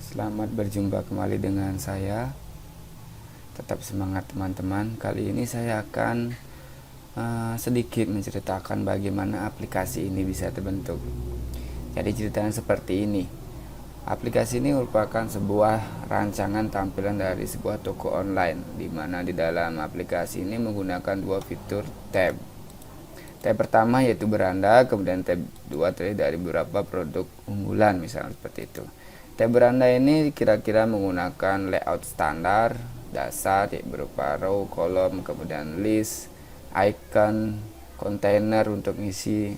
Selamat berjumpa kembali dengan saya. Tetap semangat teman-teman. Kali ini saya akan sedikit menceritakan bagaimana aplikasi ini bisa terbentuk. Jadi ceritanya seperti ini. Aplikasi ini merupakan sebuah rancangan tampilan dari sebuah toko online, di mana di dalam aplikasi ini menggunakan dua fitur tab. Tab pertama yaitu beranda, kemudian tab 2 terdiri dari beberapa produk unggulan, misalnya seperti itu. Tab beranda ini kira-kira menggunakan layout standar dasar berupa row, kolom, kemudian list, icon, kontainer untuk ngisi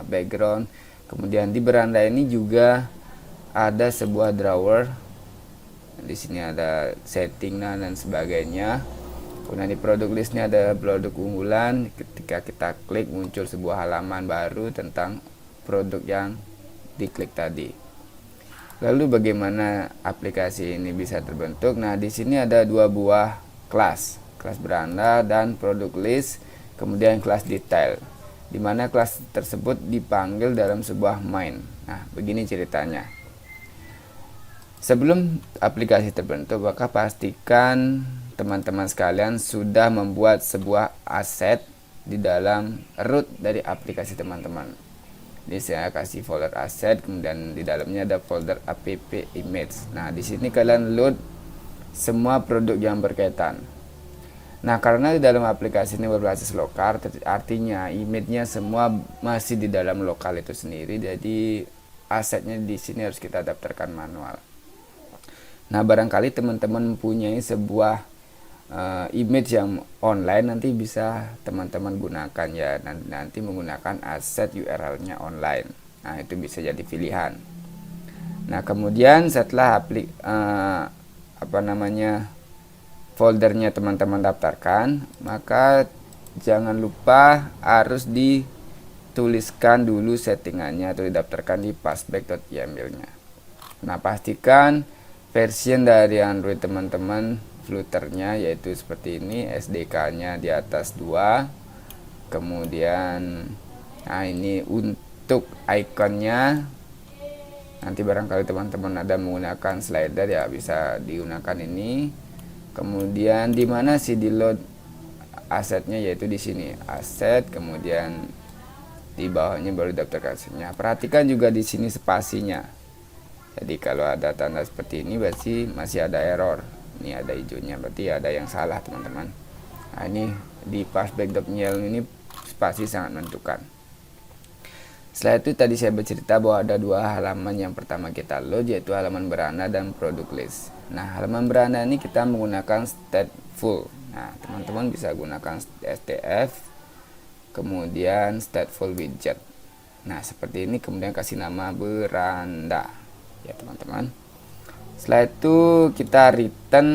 background. Kemudian di beranda ini juga ada sebuah drawer. Di sini ada setting dan sebagainya. Kemudian di produk listnya ada produk unggulan. Ketika kita klik muncul sebuah halaman baru tentang produk yang diklik tadi. Lalu bagaimana aplikasi ini bisa terbentuk? Nah, di sini ada dua buah kelas beranda dan produk list, kemudian kelas detail, di mana kelas tersebut dipanggil dalam sebuah main. Nah, begini ceritanya. Sebelum aplikasi terbentuk, maka pastikan teman-teman sekalian sudah membuat sebuah aset di dalam root dari aplikasi teman-teman. Ini saya kasih folder aset, kemudian di dalamnya ada folder app image. Nah, di sini kalian load semua produk yang berkaitan. Nah, karena di dalam aplikasi ini berbasis lokal, artinya image-nya semua masih di dalam lokal itu sendiri. Jadi asetnya di sini harus kita daftarkan manual. Nah, barangkali teman-teman mempunyai sebuah image yang online, nanti bisa teman-teman gunakan ya, nanti menggunakan aset URL-nya online. Nah, itu bisa jadi pilihan. Nah, kemudian setelah foldernya teman-teman daftarkan, maka jangan lupa harus dituliskan dulu settingannya atau didaftarkan di passback.yml-nya. Nah, pastikan version dari Android teman-teman Flutternya yaitu seperti ini, SDK-nya di atas 2. Kemudian nah, ini untuk ikonnya, nanti barangkali teman-teman ada menggunakan slider ya, bisa digunakan ini. Kemudian di mana sih di load asetnya, yaitu di sini aset, kemudian di bawahnya baru daftar asetnya. Perhatikan juga di sini spasinya. Jadi kalau ada tanda seperti ini berarti masih ada error. Ini ada hijaunya, berarti ada yang salah teman-teman. Nah, ini di passback.yml ini spasi sangat menentukan. Setelah itu tadi saya bercerita bahwa ada dua halaman yang pertama kita load, yaitu halaman beranda dan produk list. Nah, halaman beranda ini kita menggunakan stateful. Nah, teman-teman bisa gunakan STF, kemudian stateful widget. Nah, seperti ini, kemudian kasih nama beranda ya teman-teman. Setelah itu kita return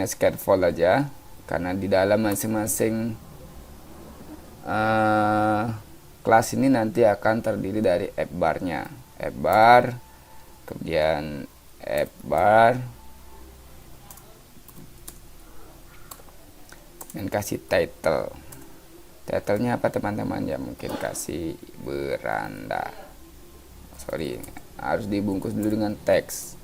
scateful aja, karena di dalam masing-masing kelas ini nanti akan terdiri dari app bar-nya, app bar, kemudian app bar, dan kasih title-nya apa teman-teman ya, mungkin kasih beranda. Harus dibungkus dulu dengan teks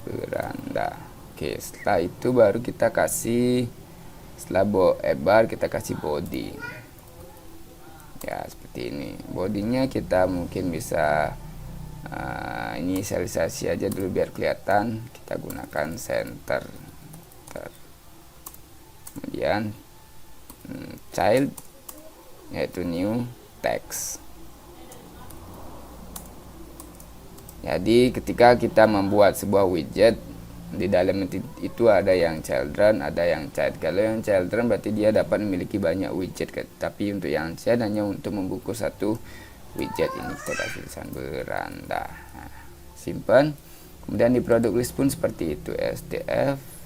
beranda. Oke, setelah itu baru kita kasih, setelah bar kita kasih body ya, seperti ini. Bodinya kita mungkin bisa inisialisasi aja dulu biar kelihatan. Kita gunakan center. Kemudian child yaitu new text. Jadi ketika kita membuat sebuah widget, di dalam itu ada yang children, ada yang child. Kalau yang children berarti dia dapat memiliki banyak widget, tapi untuk yang child hanya untuk membungkus satu widget. Ini kita kasih tulisan beranda. Nah, simpan. Kemudian di produk list pun seperti itu, STF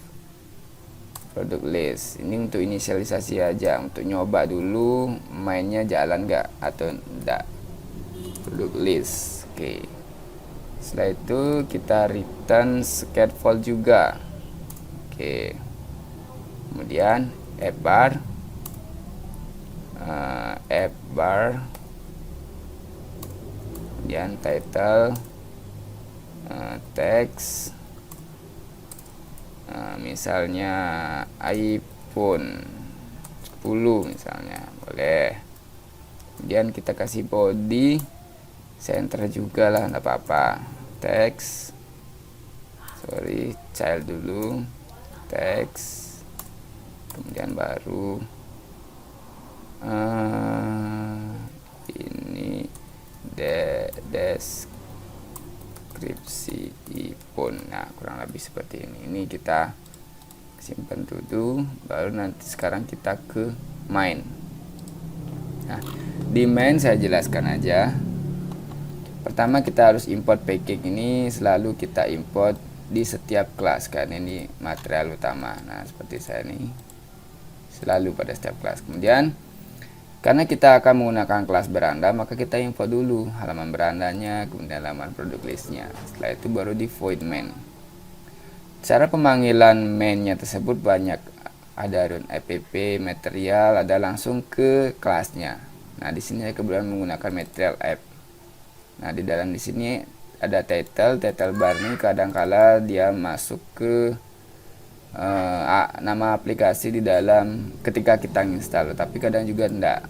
produk list. Ini untuk inisialisasi aja, untuk nyoba dulu mainnya jalan nggak atau enggak. Produk list. Oke. Setelah itu kita return scateful juga. Oke. Kemudian app bar bar, kemudian title, teks, misalnya iPhone 10 misalnya, boleh. Kemudian kita kasih body, center juga lah, nggak apa-apa. Teks, child dulu, teks, kemudian baru ini deskripsi iPhone. Nah, kurang lebih seperti ini. Ini kita simpan dulu, baru nanti sekarang kita ke main. Nah, di main saya jelaskan aja. Pertama kita harus import package. Ini selalu kita import di setiap kelas, kan ini material utama. Nah, seperti saya nih, selalu pada setiap kelas. Kemudian karena kita akan menggunakan kelas beranda, maka kita import dulu halaman berandanya, kemudian halaman product listnya. Setelah itu baru di void main. Cara pemanggilan mainnya tersebut banyak, ada run app, material, ada langsung ke kelasnya. Nah, di sini saya kebetulan menggunakan material app. Nah, di dalam di sini ada title bar ini kadangkala dia masuk ke nama aplikasi di dalam ketika kita install, tapi kadang juga enggak.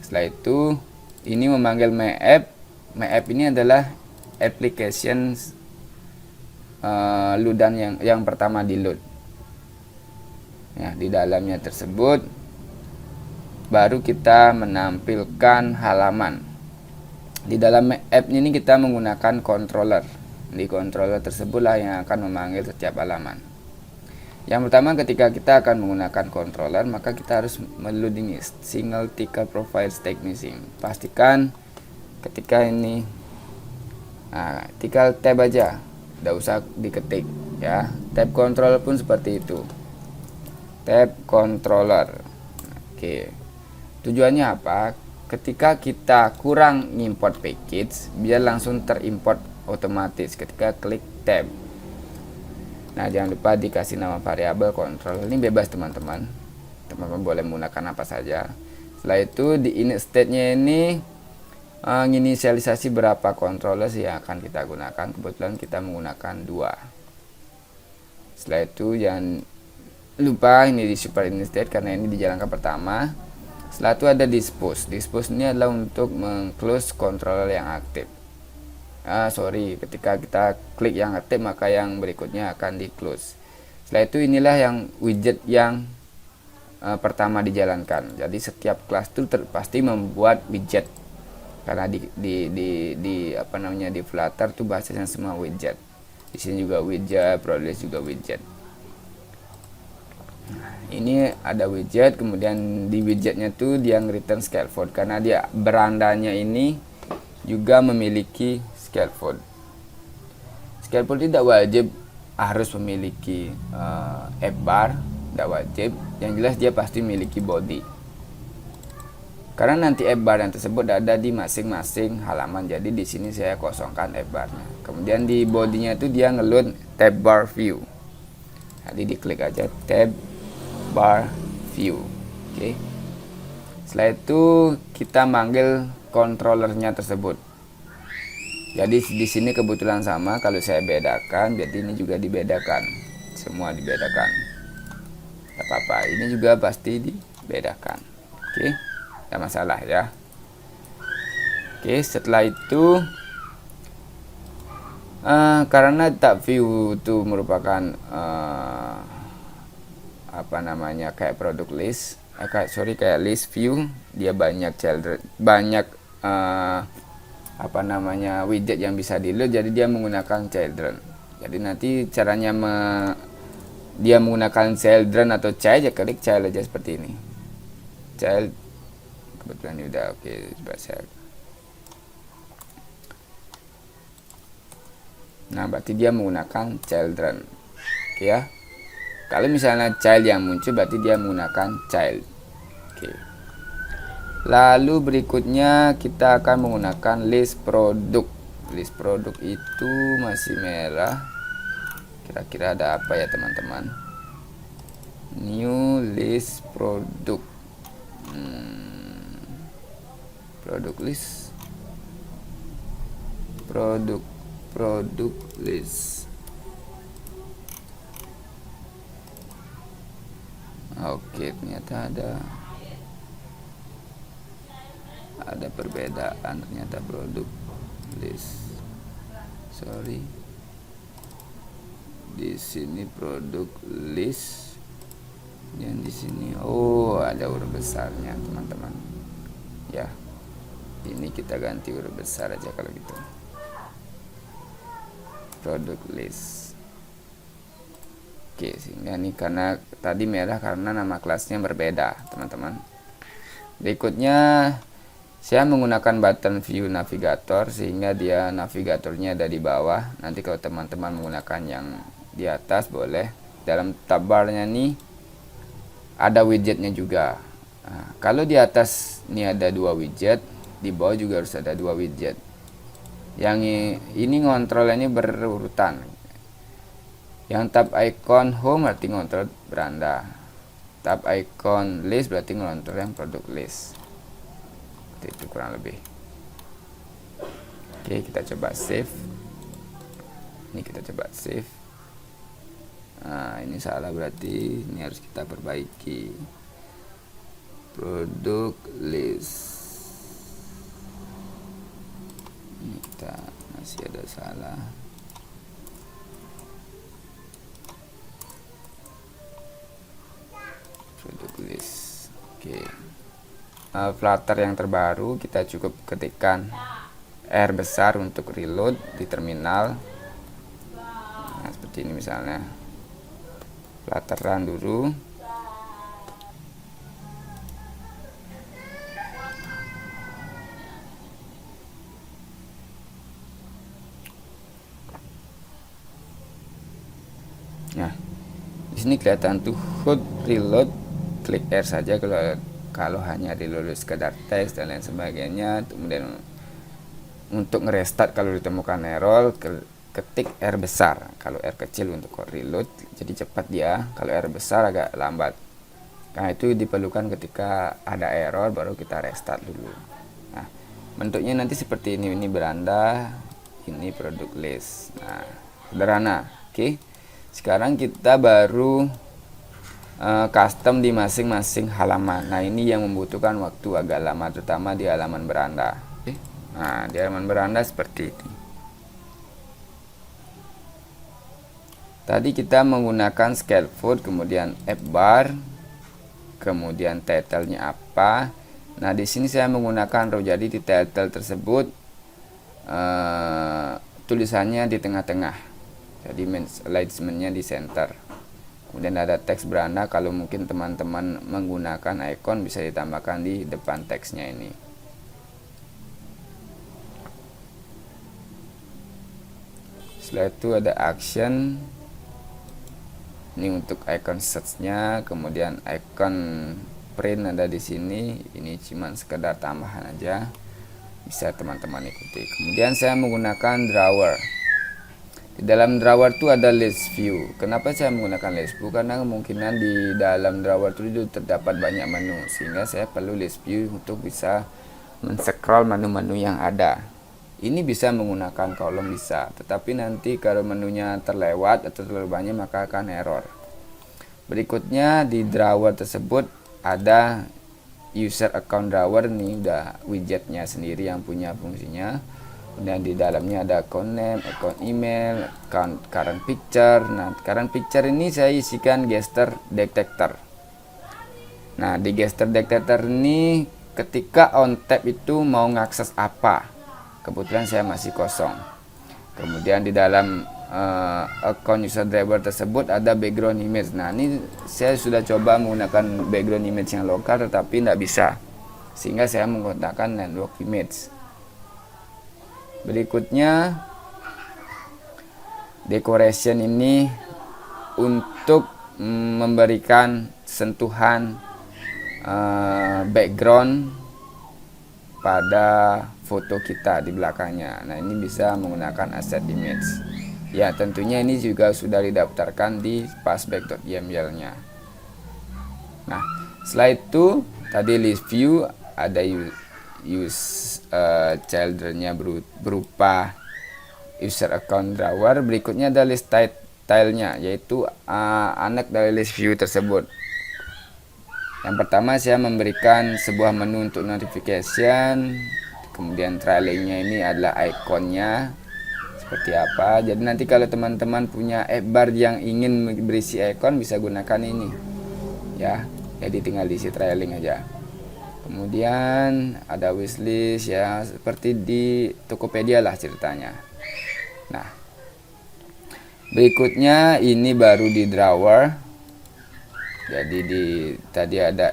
Setelah itu ini memanggil my app ini adalah application loadan yang pertama di load. Ya, di dalamnya tersebut baru kita menampilkan halaman. Di dalam app ini kita menggunakan controller. Di controller tersebutlah yang akan memanggil setiap halaman. Yang pertama, ketika kita akan menggunakan controller, maka kita harus meloading single ticket profile stack missing. Pastikan ketika ini tinggal tab aja, tidak usah diketik ya. Tab controller pun seperti itu, tab controller. Oke, tujuannya apa? Ketika kita kurang import package, biar langsung terimport otomatis ketika klik tab. Nah, jangan lupa dikasih nama variabel control. Ini bebas teman-teman. Teman-teman boleh menggunakan apa saja. Setelah itu di init state-nya ini menginisialisasi berapa controller yang akan kita gunakan. Kebetulan kita menggunakan 2. Setelah itu jangan lupa ini di super init state karena ini dijalankan pertama. Setelah itu ada dispose. Dispose ini adalah untuk meng-close controller yang aktif. Ketika kita klik yang aktif, maka yang berikutnya akan di close. Setelah itu inilah yang widget yang pertama dijalankan. Jadi setiap kelas itu pasti membuat widget, karena di Flutter tuh bahasanya semua widget. Di sini juga widget, product juga widget. Ini ada widget, kemudian di widgetnya tuh dia return scaffold karena dia berandanya ini juga memiliki scaffold. Scaffold tidak wajib harus memiliki app bar, tidak wajib. Yang jelas dia pasti memiliki body. Karena nanti app bar yang tersebut ada di masing-masing halaman. Jadi di sini saya kosongkan app barnya. Kemudian di bodinya itu dia ngeload tab bar view. Jadi diklik aja tab bar view. Oke. Setelah itu kita manggil controllernya tersebut. Jadi di sini kebetulan sama, kalau saya bedakan, jadi ini juga dibedakan, semua dibedakan. Tidak apa-apa, ini juga pasti dibedakan. Oke, tidak masalah ya. Oke, setelah itu karena tab view itu merupakan kayak product list, kayak list view, dia banyak widget yang bisa di load, jadi dia menggunakan children. Jadi nanti caranya dia menggunakan children atau child, ya klik child aja seperti ini. Child kebetulan ini udah oke. Coba saya. Nah, berarti dia menggunakan children. Oke ya. Kalau misalnya child yang muncul, berarti dia menggunakan child. Oke. Lalu berikutnya kita akan menggunakan list product. List product itu masih merah. Kira-kira ada apa ya teman-teman? New list product. product list, product list. Oke, ternyata ada perbedaan, ternyata produk list. Sorry. Di sini produk list, yang di sini ada huruf besarnya, teman-teman. Ya. Ini kita ganti huruf besar aja kalau gitu. Produk list. Oke, sehingga ini karena tadi merah karena nama kelasnya berbeda, teman-teman. Berikutnya saya menggunakan button view navigator sehingga dia navigatornya ada di bawah. Nanti kalau teman-teman menggunakan yang di atas boleh. Dalam tab barnya nih ada widgetnya juga. Nah, kalau di atas ini ada 2 widget, di bawah juga harus ada 2 widget. Yang ini ngontrolnya berurutan. Yang tab icon home berarti ngontrol beranda. Tab icon list berarti ngontrol yang produk list. Itu kurang lebih. Oke, kita coba save. Ini kita coba save. Nah, ini salah berarti ini harus kita perbaiki. Produk list. Ini kita masih ada salah. Produk list. Oke. Flutter yang terbaru kita cukup ketikkan R besar untuk reload di terminal. Nah, seperti ini misalnya. Flutter run dulu. Nah, di sini kelihatan tuh HUD reload, klik R saja kalau hanya reload sekedar teks dan lain sebagainya. Kemudian untuk ngerestart kalau ditemukan error, ketik R besar. Kalau R kecil untuk reload jadi cepat dia, kalau R besar agak lambat. Karena itu diperlukan ketika ada error baru kita restart dulu. Nah, bentuknya nanti seperti ini beranda, ini produk list. Nah, sederhana. Oke. Sekarang kita baru custom di masing-masing halaman. Nah, ini yang membutuhkan waktu agak lama, terutama di halaman beranda. Oke. Nah, di halaman beranda seperti ini. Tadi kita menggunakan scaffold, kemudian app bar, kemudian title-nya apa. Nah, di sini saya menggunakan row, jadi di title tersebut tulisannya di tengah-tengah. Jadi alignment-nya di center. Kemudian ada teks beranda, kalau mungkin teman-teman menggunakan icon bisa ditambahkan di depan teksnya ini. Setelah itu ada action. Ini untuk icon search-nya, kemudian icon print ada di sini. Ini cuman sekedar tambahan aja. Bisa teman-teman ikuti. Kemudian saya menggunakan drawer. Di dalam drawer itu ada list view. Kenapa saya menggunakan list view? Karena kemungkinan di dalam drawer itu terdapat banyak menu, sehingga saya perlu list view untuk bisa men-scroll menu-menu yang ada. Ini bisa menggunakan kolom bisa, tetapi nanti kalau menunya terlewat atau terlalu banyak maka akan error. Berikutnya di drawer tersebut ada user account drawer, ini udah widgetnya sendiri yang punya fungsinya. Dan di dalamnya ada account name, account email, account current picture. Nah, current picture ini saya isikan gesture detector. Nah, di gesture detector ini ketika on tap itu mau ngakses apa. Kebetulan saya masih kosong. Kemudian di dalam account user driver tersebut ada background image. Nah, ini saya sudah coba menggunakan background image yang lokal tetapi tidak bisa. Sehingga saya menggunakan network image. Berikutnya decoration ini untuk memberikan sentuhan background pada foto kita di belakangnya. Nah, ini bisa menggunakan asset image. Ya, tentunya ini juga sudah didaftarkan di passback.yml-nya. Nah, setelah itu tadi list view ada use childrennya berupa user account drawer. Berikutnya ada list tilenya, yaitu anak dari list view tersebut. Yang pertama saya memberikan sebuah menu untuk notification, kemudian trailingnya ini adalah ikonnya seperti apa. Jadi nanti kalau teman-teman punya app bar yang ingin berisi icon bisa gunakan ini ya, jadi tinggal diisi trailing aja. Kemudian ada wishlist ya, seperti di Tokopedia lah ceritanya. Nah, berikutnya ini baru di drawer. Jadi tadi ada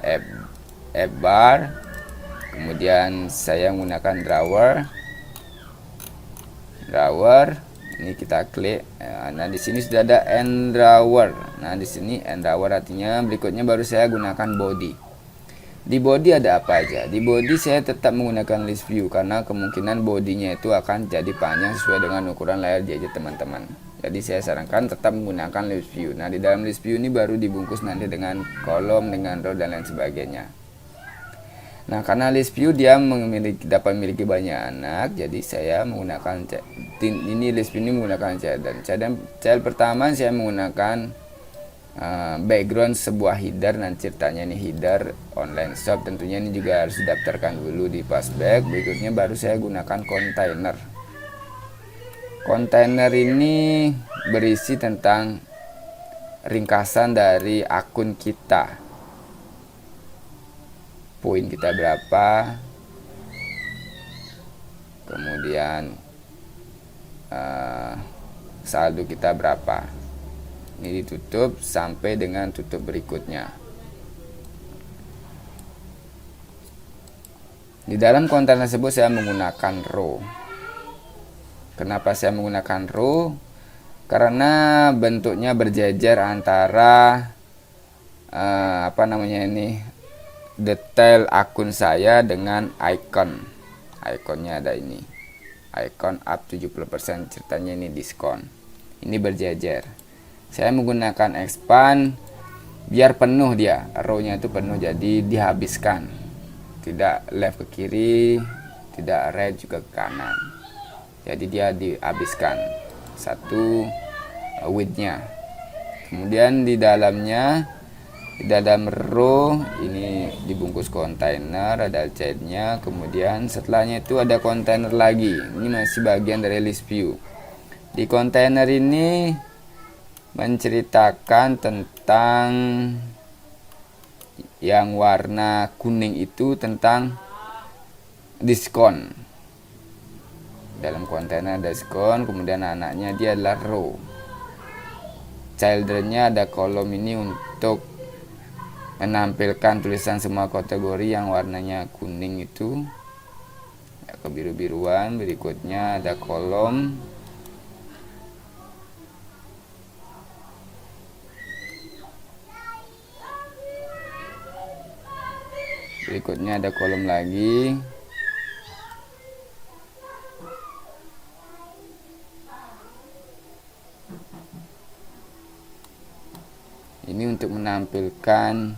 app bar, kemudian saya menggunakan drawer. Ini kita klik. Nah, di sini sudah ada end drawer. Nah, di sini end drawer artinya berikutnya baru saya gunakan body. Di body ada apa aja? Di body saya tetap menggunakan list view karena kemungkinan bodinya itu akan jadi panjang sesuai dengan ukuran layar gadget teman-teman. Jadi saya sarankan tetap menggunakan list view. Nah, di dalam list view ini baru dibungkus nanti dengan kolom, dengan row dan lain sebagainya. Nah, karena list view dia dapat memiliki banyak anak, jadi saya menggunakan ini list view ini menggunakan child pertama saya menggunakan background sebuah header. Dan ceritanya ini header online shop, tentunya ini juga harus didaftarkan dulu di Passback. Berikutnya baru saya gunakan container. Container ini berisi tentang ringkasan dari akun kita, poin kita berapa, kemudian saldo kita berapa. Ini ditutup sampai dengan tutup berikutnya. Di dalam konten tersebut saya menggunakan row. Kenapa saya menggunakan row? Karena bentuknya berjejer antara detail akun saya dengan icon. Iconnya ada ini. Icon up 70%, ceritanya ini diskon. Ini berjejer. Saya menggunakan expand biar penuh dia, row-nya itu penuh, jadi dihabiskan. Tidak left ke kiri, tidak right juga ke kanan. Jadi dia dihabiskan satu width-nya. Kemudian di dalamnya, di dalam row ini dibungkus kontainer, ada child-nya. Kemudian setelahnya itu ada kontainer lagi. Ini masih bagian dari list view. Di kontainer ini menceritakan tentang yang warna kuning itu tentang diskon. Dalam kontainer ada diskon, kemudian anaknya dia adalah row. Childrennya ada kolom ini untuk menampilkan tulisan semua kategori yang warnanya kuning itu ya, kebiru-biruan. Berikutnya ada kolom. Berikutnya ada kolom lagi. Ini untuk menampilkan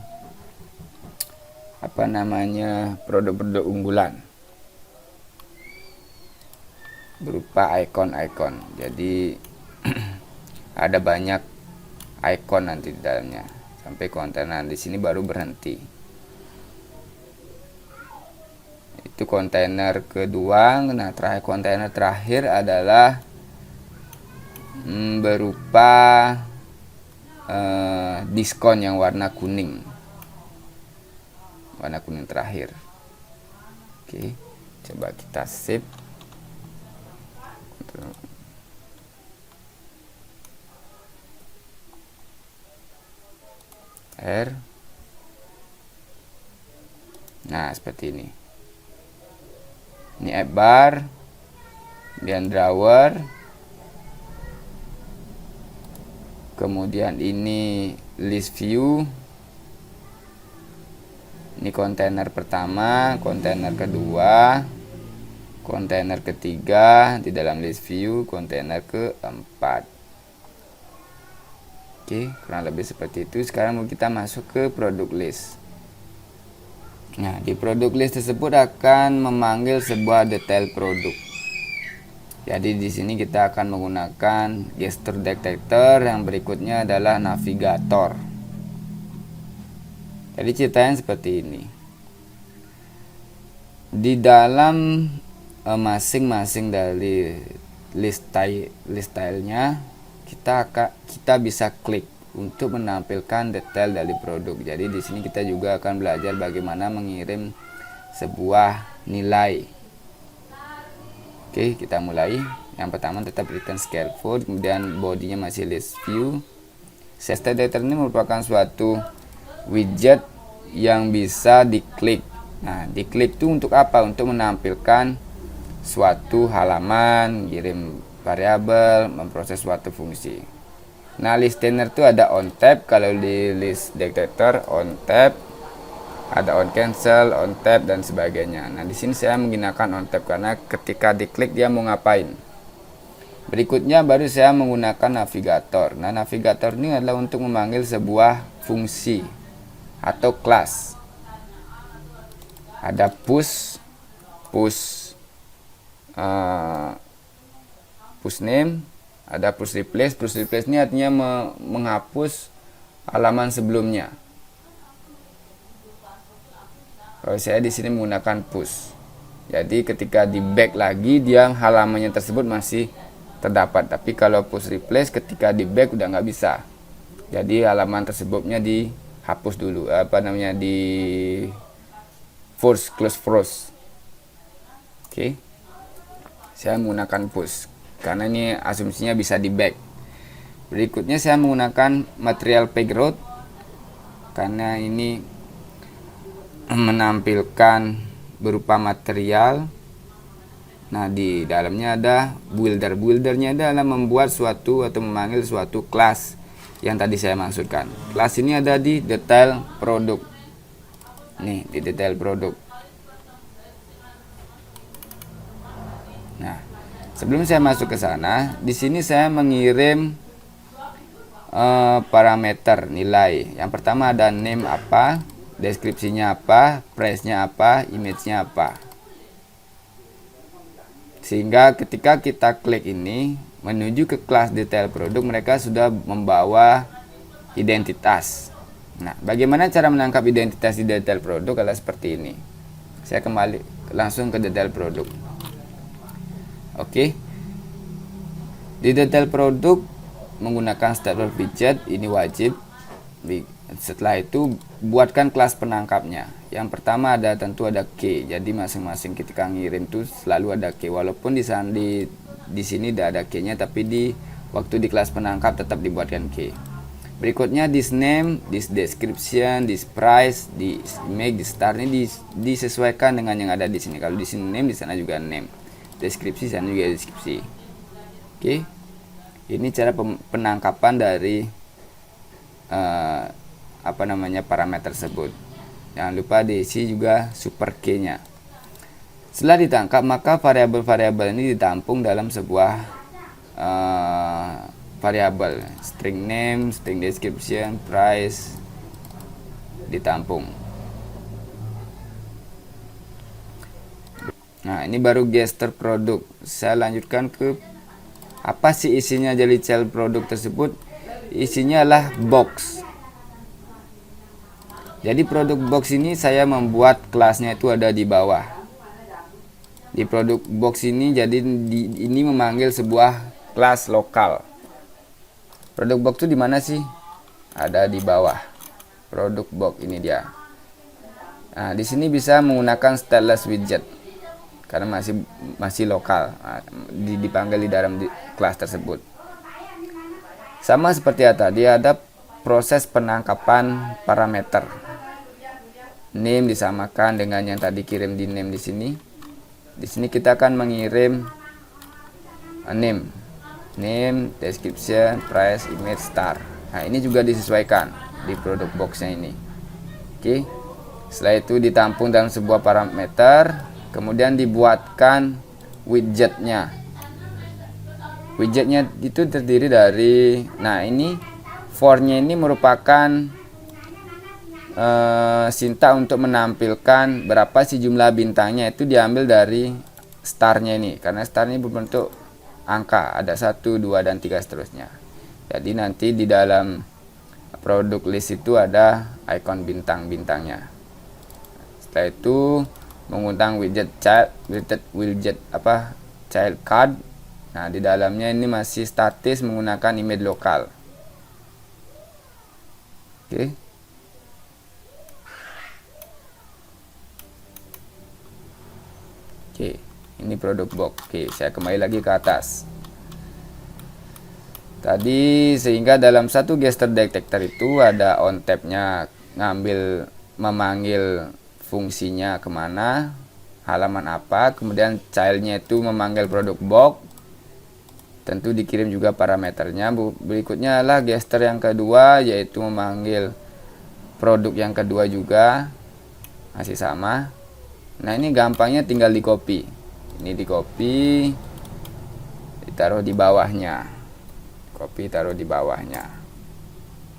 produk-produk unggulan berupa icon-icon. Jadi ada banyak icon nanti di dalamnya sampai kontainer di sini baru berhenti. Itu kontainer kedua. Nah, kontainer terakhir adalah berupa diskon yang warna kuning, terakhir. Oke, coba kita save. R. Nah, seperti ini. Ini app bar, kemudian drawer, kemudian ini list view. Ini kontainer pertama, kontainer kedua, kontainer ketiga di dalam list view, kontainer keempat. Oke, kurang lebih seperti itu. Sekarang kita masuk ke product list. Nah, di produk list tersebut akan memanggil sebuah detail produk. Jadi di sini kita akan menggunakan gesture detector. Yang berikutnya adalah navigator. Jadi ceritanya seperti ini. Di dalam masing-masing dari list stylenya kita bisa klik untuk menampilkan detail dari produk. Jadi di sini kita juga akan belajar bagaimana mengirim sebuah nilai. Oke, kita mulai. Yang pertama tetap berikan scaffold, kemudian bodinya masih list view. Size detector ini merupakan suatu widget yang bisa diklik. Nah, diklik itu untuk apa? Untuk menampilkan suatu halaman, kirim variabel, memproses suatu fungsi. Nah, listener itu ada on tap. Kalau di list detector on tap, ada on cancel, on tap, dan sebagainya. Nah, di sini saya menggunakan on tap karena ketika diklik dia mau ngapain. Berikutnya baru saya menggunakan navigator. Nah, navigator ini adalah untuk memanggil sebuah fungsi atau kelas. Ada push name, ada push replace. Push replace ini artinya menghapus halaman sebelumnya. Kalau saya di sini menggunakan push, jadi ketika di back lagi dia halamannya tersebut masih terdapat. Tapi kalau push replace ketika di back udah nggak bisa. Jadi halaman tersebutnya dihapus dulu, di force close. Oke. Saya menggunakan push karena ini asumsinya bisa di back. Berikutnya saya menggunakan material payload karena ini menampilkan berupa material. Nah, di dalamnya ada buildernya adalah membuat suatu atau memanggil suatu kelas yang tadi saya maksudkan. Kelas ini ada di detail produk. Nih, di detail produk. Nah, sebelum saya masuk ke sana, di sini saya mengirim parameter nilai. Yang pertama ada name apa, deskripsinya apa, price-nya apa, image-nya apa. Sehingga ketika kita klik ini menuju ke kelas detail produk, mereka sudah membawa identitas. Nah, bagaimana cara menangkap identitas di detail produk adalah seperti ini. Saya kembali langsung ke detail produk. Oke. Di detail produk menggunakan stateless widget ini wajib. Setelah itu buatkan kelas penangkapnya. Yang pertama tentu ada key. Jadi masing-masing ketika ngirim itu selalu ada key. Walaupun di sini tidak ada key-nya, tapi waktu di kelas penangkap tetap dibuatkan key. Berikutnya this name, this description, this price, this image, this star ini disesuaikan dengan yang ada di sini. Kalau di sini name, di sana juga name. Deskripsi, di sana juga deskripsi. Oke. Ini cara penangkapan dari parameter tersebut. Jangan lupa diisi juga super key-nya. Setelah ditangkap, maka variabel-variabel ini ditampung dalam sebuah variabel string name, string description, price ditampung. Nah, ini baru gesture produk. Saya lanjutkan ke apa sih isinya dari child produk tersebut. Isinya adalah box. Jadi produk box ini saya membuat kelasnya itu ada di bawah. Di produk box ini jadi ini memanggil sebuah kelas lokal. Produk box itu di mana sih? Ada di bawah. Produk box ini dia. Nah, di sini bisa menggunakan stateless widget karena masih lokal. Nah, dipanggil di dalam kelas tersebut. Sama seperti tadi ada proses penangkapan parameter. Name disamakan dengan yang tadi kirim di name di sini. Di sini kita akan mengirim name, description, price, image, star. Nah, ini juga disesuaikan di produk boxnya ini. Oke. Setelah itu ditampung dalam sebuah parameter, kemudian dibuatkan widgetnya. Widgetnya itu terdiri dari, nah ini for-nya ini merupakan Sinta untuk menampilkan berapa sih jumlah bintangnya, itu diambil dari starnya ini, karena star ini berbentuk angka, ada 1, 2, dan 3 seterusnya. Jadi nanti di dalam produk list itu ada icon bintang-bintangnya. Setelah itu mengundang widget child card. Nah, di dalamnya ini masih statis menggunakan image lokal. Oke. Oke, ini produk box. Oke, saya kembali lagi ke atas. Tadi sehingga dalam satu gesture detector itu ada on tab-nya, memanggil fungsinya kemana, halaman apa, kemudian child-nya itu memanggil produk box, tentu dikirim juga parameternya. Berikutnya adalah gesture yang kedua, yaitu memanggil produk yang kedua juga, masih sama. Nah, ini gampangnya tinggal di copy. Ini di copy, ditaruh di bawahnya. Copy, taruh di bawahnya.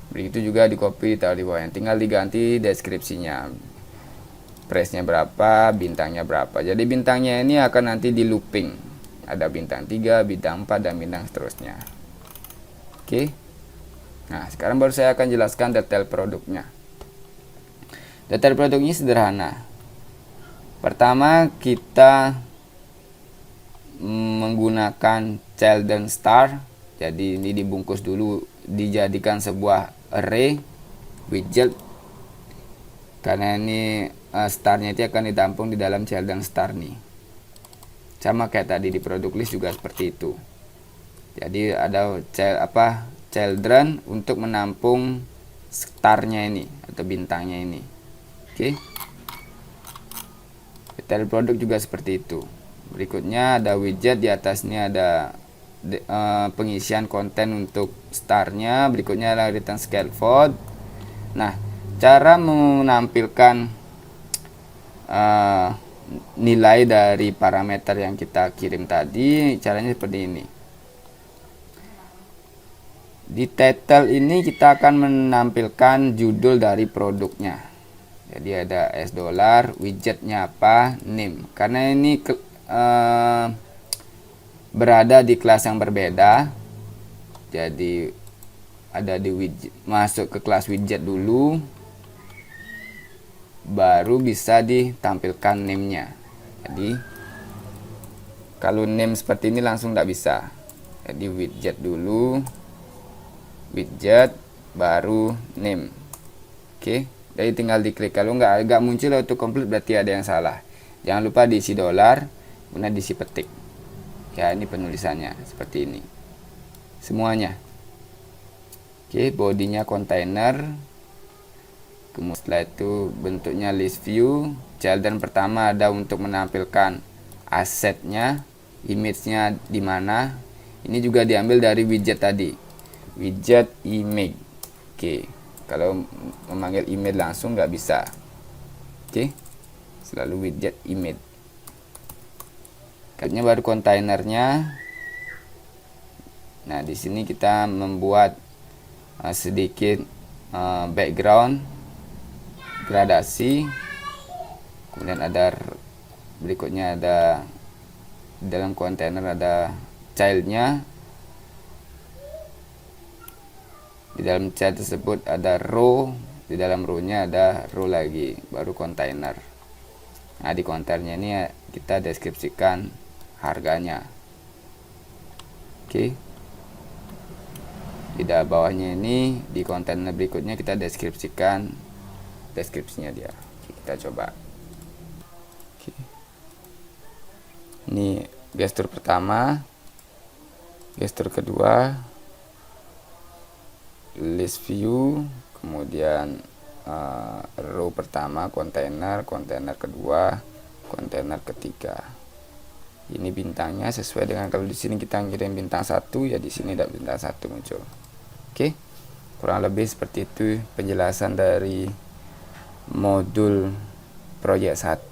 Begitu juga di copy, taruh di bawahnya. Tinggal diganti deskripsinya. Price-nya berapa, bintangnya berapa. Jadi bintangnya ini akan nanti di looping. Ada bintang 3, bintang 4, dan bintang seterusnya. Oke. Nah, sekarang baru saya akan jelaskan detail produknya. Detail produknya sederhana. Pertama, kita menggunakan child dan star. Jadi ini dibungkus dulu, dijadikan sebuah array widget, karena ini starnya itu akan ditampung di dalam child dan star nih. Sama kayak tadi di produk list juga seperti itu. Jadi ada children untuk menampung starnya ini atau bintangnya ini. Oke. Detail produk juga seperti itu. Berikutnya ada widget, di atasnya ada pengisian konten untuk starnya. Berikutnya adalah return scaffold. Nah, cara menampilkan nilai dari parameter yang kita kirim tadi, caranya seperti ini. Di title ini kita akan menampilkan judul dari produknya. Jadi ada $, widgetnya apa, name. Karena ini berada di kelas yang berbeda, jadi ada di widget, masuk ke kelas widget dulu, baru bisa ditampilkan name-nya. Jadi kalau name seperti ini langsung tidak bisa. Jadi widget dulu, widget baru name. Oke. Jadi tinggal diklik. Kalau nggak muncul autocomplete, berarti ada yang salah. Jangan lupa diisi $, kemudian diisi petik. Ya, ini penulisannya seperti ini semuanya. Oke, bodinya container. Kemudian setelah itu bentuknya list view. Children pertama ada untuk menampilkan asetnya, image-nya di mana. Ini juga diambil dari widget tadi, widget image. Oke, kalau memanggil image langsung nggak bisa. Oke, selalu widget image. Kayaknya baru kontainernya. Nah, di sini kita membuat sedikit background gradasi. Kemudian ada berikutnya ada dalam kontainer ada childnya. Di dalam child tersebut ada row, di dalam row-nya ada row lagi, baru kontainer. Nah, di kontainernya ini kita deskripsikan harganya. Oke. Di bawahnya ini di kontainer berikutnya kita deskripsikan deskripsinya dia. Oke, kita coba. Oke. Ini gestur pertama, gestur kedua, list view, kemudian row pertama kontainer, kontainer kedua, kontainer ketiga. Ini bintangnya sesuai dengan, kalau di sini kita ngirim bintang 1, ya di sini ada bintang 1 muncul. Oke, kurang lebih seperti itu penjelasan dari modul proyek 1.